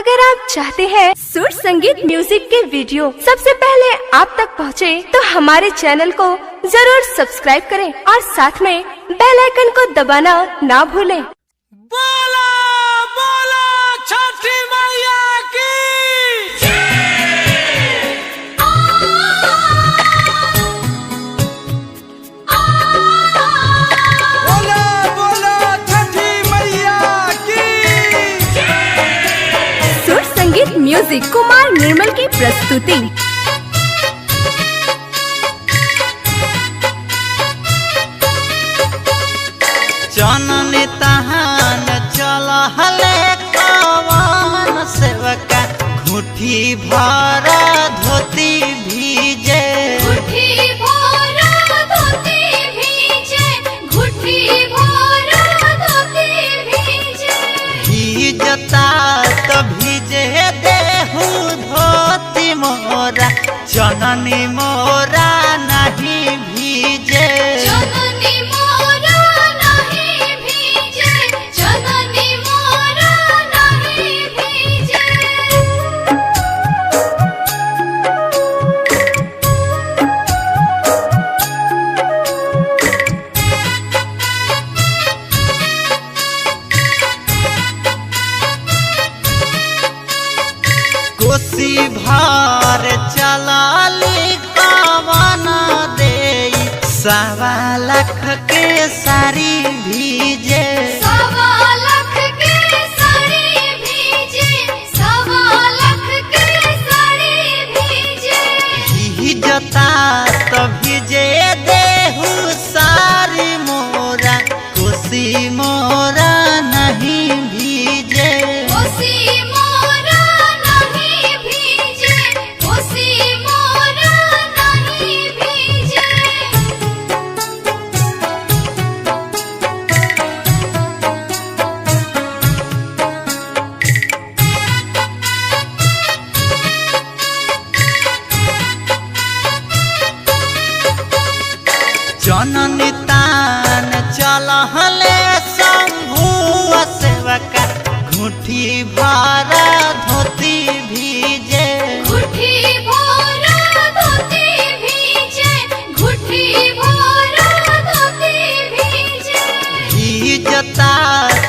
अगर आप चाहते हैं सुर संगीत म्यूजिक के वीडियो सबसे पहले आप तक पहुंचे, तो हमारे चैनल को जरूर सब्सक्राइब करें और साथ में बेल आइकन को दबाना ना भूलें। बोला बोला छठी मैया की बोला बोला छठी मैया की सुर संगीत म्यूजिक कुमार निर्मल की प्रस्तुति। जननी तहान चल हले कवन सेवका घुटी भरा धोती भीजे, घुटी भरा धोती भीजे, घुटी भरा धोती भीजे। भीजता तो भीजे देहु धोती मोरा, जननी मोरा नहीं भीजे। जननी मोरा नहीं भीजे, जननी मोरा नहीं भीजे। कोसी भार चलाली कवन दे, सवा लाख के सारी भीजे। सवा लाख के साड़ी भीजे, सवा लाख के साड़ी भीजे। भीजता तो भीजे देहु सारी मोरा, कोसी मोरा नहीं भीजे। कोसी मोरा नहीं भीजे, कोसी मोरा नहीं भीजे। जननी तान चल हले शंभु सेवका घुटी भरा धोती भीजे। घुटी भरा धोती भीजे, घुटी भरा धोती भीजे। भीजता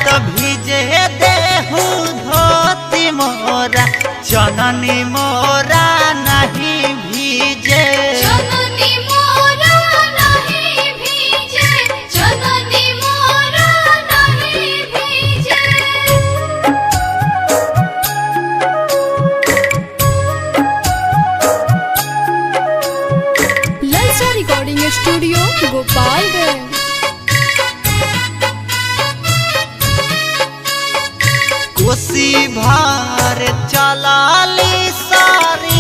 तो भीजे देहु धोती मोरा, जननी मोरा नहीं भीजे। जननी मोरा नहीं भीजे, जननी मोरा नहीं भीजे। ललचा रिकॉर्डिंग स्टूडियो गोपालगंज। कोसी भार चलाली सारी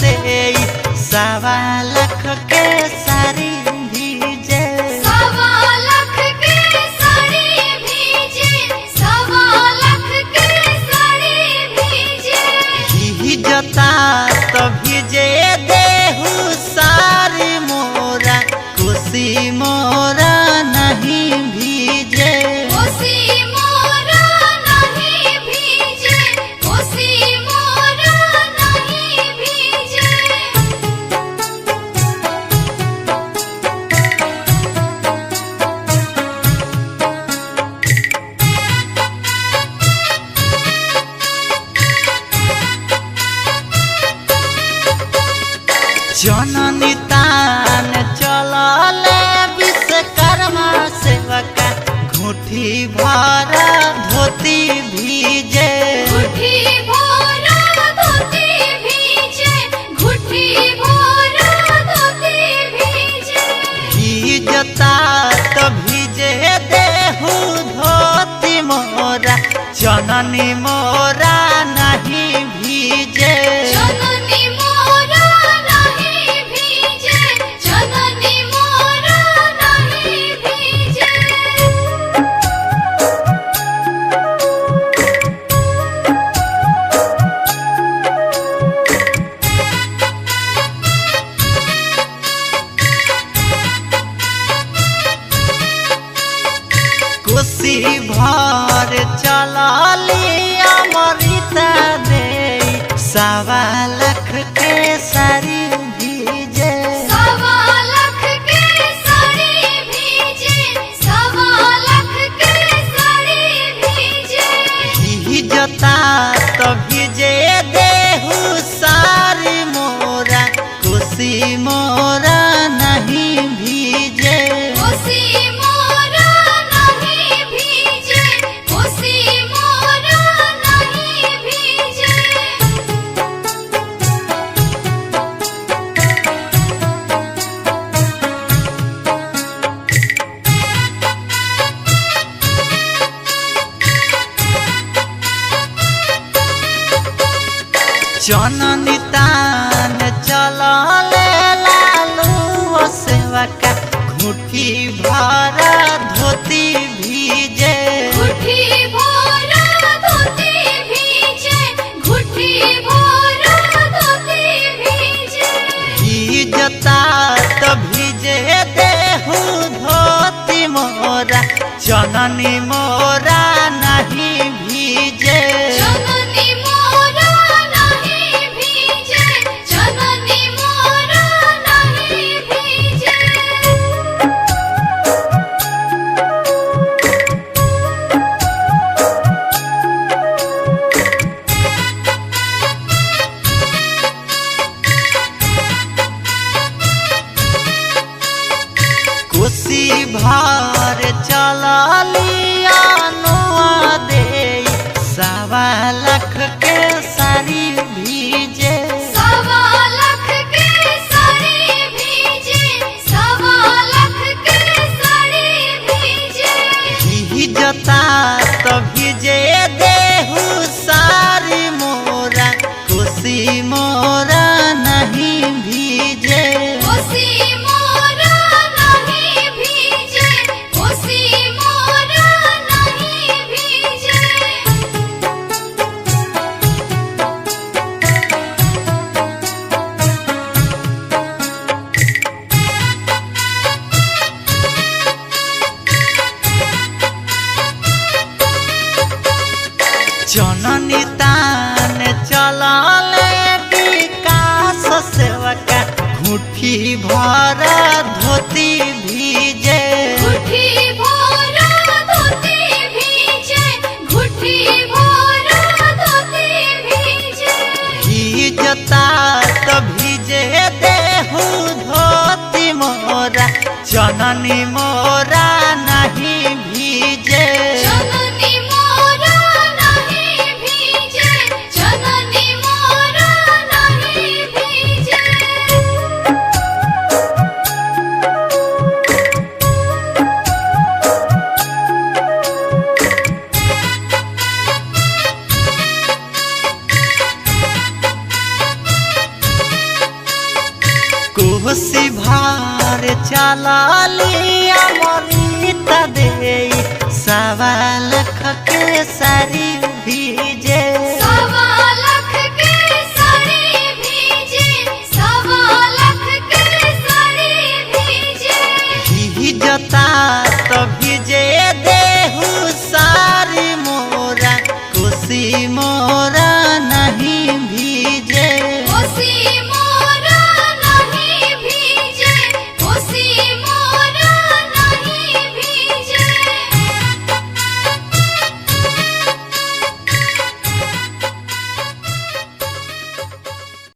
दे, सवा लाख के सारी भीजे। सवा लाख के साड़ी भीजे, सवा लाख के साड़ी भीजे। भीजता तो भीजे देहु सारी मोरा, कोसी मोरा नहीं भीजे। कोसी मोरा नहीं भीजे, कोसी मोरा नहीं भीजे। जननी तान चलले विश्वकर्मा सेवका घुटी भरा धोती भीजे। घुटी भरा धोती भीजे, घुटी भरा धोती भीजे। भीजता तो भीजे देहु धोती मोरा, जननी मोरा नहीं भीजे। जननी मोरा नहीं भीजे, जननी मोरा नहीं भीजे। कोसी भार चलाली सवा लाख के सारी भीजे 1.25 लाख के साड़ी भीजे 1.25 लाख के साड़ी भीजे भीजता तो भीजे देहु सारी मोरा खुशी मोरा नहीं भीजे कोसी मोरा नहीं भीजे कोसी मोरा नहीं भीजे जननी तान चलले लालू सेवा का घुटी भरा धोती भीजे घुटी भोरा धोती भीजे घुटी भोरा धोती भीजे भीजता तो भीजे देहु धोती मोरा जननी मोरा नहीं भीजे जननी मोरा नहीं भीजे जननी मोरा नहीं भीजे खुशी भर चलिया नुआ दे 1.25 लाख के सारी भीजे 1.25 लाख के साड़ी भीजे 1.25 लाख के साड़ी भीजे भीजता तो भीजे देहु सारी मोरा खुशी मोरा नहीं भीजे कोसी मोरा नहीं भीजे कोसी मोरा नहीं भीजे जननी तान चलले विकास सेवा का घुटी भरा धोती भीजे घुटी भोरा धोती भीजे घुटी भोरा धोती भीजे भीजता तो भीजे देहु धोती मोरा जननी मोरा नहीं भीजे जननी मोरा नहीं भीजे जननी मोरा नहीं भीजे कोसी भार चलिया मनीता दे 1.25 लाख के सारी भी